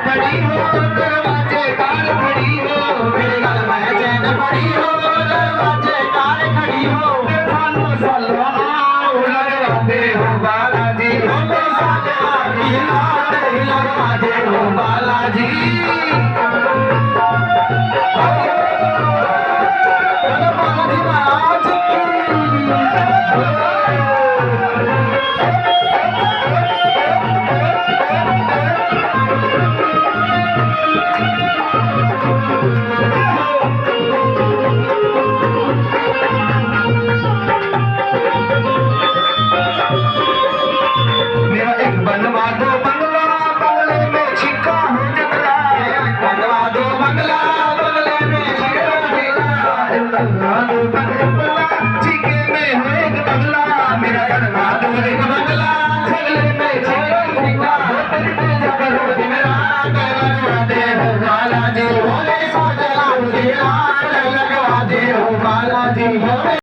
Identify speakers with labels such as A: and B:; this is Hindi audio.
A: खड़ी हो दरवाजे कार खड़ी हो मेरे गल में चैन पड़ी हो दरवाजे कार खड़ी हो सालों सालों आओ लगवा दे हो बालाजी लगवा दे हो बालाजी बनवा दो बंगला बंगले में छिका हो जंगला बनवा दो बंगला बंगले में छिका बनवा दो बंगला छिके में हो एक बंगला मेरा बनवा दो एक बंगला बंगले में छिका छिका तेरी तेजा करो मेरा लगवा दे हो बालाजी भोले साजला लगवा दे हो बालाजी